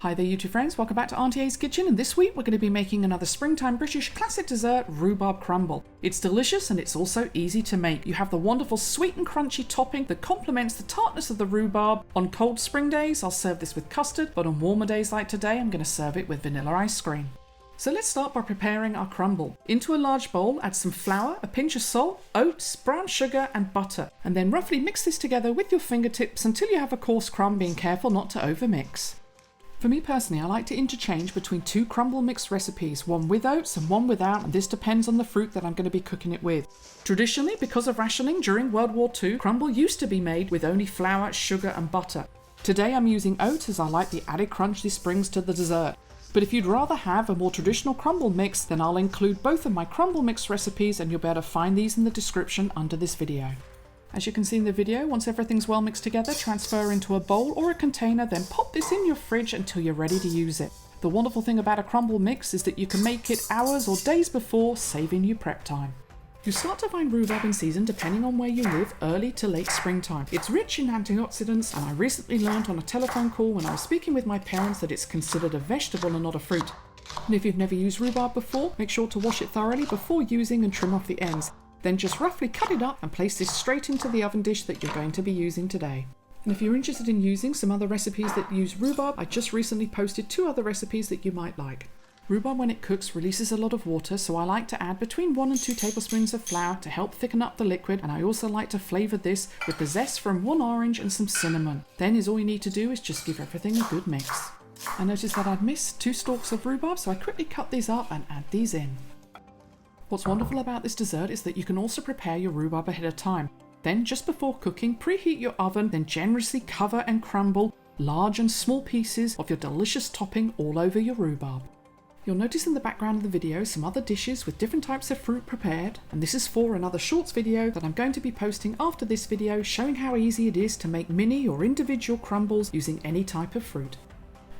Hi there YouTube friends, welcome back to Auntie A's Kitchen, and this week we're going to be making another springtime British classic dessert, Rhubarb Crumble. It's delicious and it's also easy to make. You have the wonderful sweet and crunchy topping that complements the tartness of the rhubarb. On cold spring days I'll serve this with custard, but on warmer days like today I'm going to serve it with vanilla ice cream. So let's start by preparing our crumble. Into a large bowl add some flour, a pinch of salt, oats, brown sugar and butter, and then roughly mix this together with your fingertips until you have a coarse crumb, being careful not to overmix. For me personally, I like to interchange between two crumble mix recipes, one with oats and one without, and this depends on the fruit that I'm going to be cooking it with. Traditionally, because of rationing during World War II, crumble used to be made with only flour, sugar and butter. Today I'm using oats as I like the added crunch this brings to the dessert. But if you'd rather have a more traditional crumble mix, then I'll include both of my crumble mix recipes, and you'll be able to find these in the description under this video. As you can see in the video, once everything's well mixed together, transfer into a bowl or a container, then pop this in your fridge until you're ready to use it. The wonderful thing about a crumble mix is that you can make it hours or days before, saving you prep time. You start to find rhubarb in season depending on where you live, early to late springtime. It's rich in antioxidants, and I recently learned on a telephone call when I was speaking with my parents that it's considered a vegetable and not a fruit. And if you've never used rhubarb before, make sure to wash it thoroughly before using and trim off the ends. Then just roughly cut it up and place this straight into the oven dish that you're going to be using today. And if you're interested in using some other recipes that use rhubarb, I just recently posted 2 other recipes that you might like. Rhubarb, when it cooks, releases a lot of water, so I like to add between 1 and 2 tablespoons of flour to help thicken up the liquid, and I also like to flavour this with the zest from 1 orange and some cinnamon. Then all you need to do is just give everything a good mix. I noticed that I'd missed 2 stalks of rhubarb, so I quickly cut these up and add these in. What's wonderful about this dessert is that you can also prepare your rhubarb ahead of time. Then just before cooking, preheat your oven, then generously cover and crumble large and small pieces of your delicious topping all over your rhubarb. You'll notice in the background of the video some other dishes with different types of fruit prepared, and this is for another shorts video that I'm going to be posting after this video, showing how easy it is to make mini or individual crumbles using any type of fruit.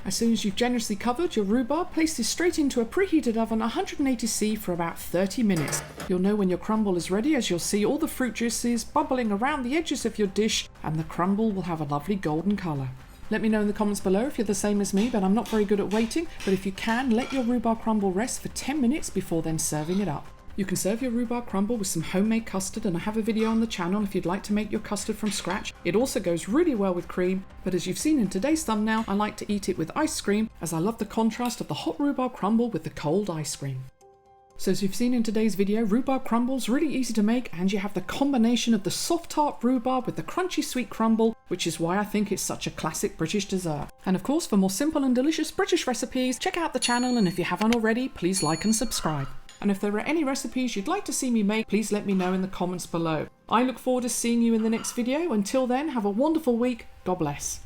As soon as you've generously covered your rhubarb, place this straight into a preheated oven 180°C for about 30 minutes. You'll know when your crumble is ready, as you'll see all the fruit juices bubbling around the edges of your dish, and the crumble will have a lovely golden colour. Let me know in the comments below if you're the same as me, but I'm not very good at waiting. But if you can, let your rhubarb crumble rest for 10 minutes before then serving it up. You can serve your rhubarb crumble with some homemade custard, and I have a video on the channel if you'd like to make your custard from scratch. It also goes really well with cream, but as you've seen in today's thumbnail, I like to eat it with ice cream, as I love the contrast of the hot rhubarb crumble with the cold ice cream. So as you've seen in today's video, rhubarb crumble's really easy to make, and you have the combination of the soft tart rhubarb with the crunchy sweet crumble, which is why I think it's such a classic British dessert. And of course, for more simple and delicious British recipes, check out the channel, and if you haven't already, please like and subscribe. And if there are any recipes you'd like to see me make, please let me know in the comments below. I look forward to seeing you in the next video. Until then, have a wonderful week. God bless.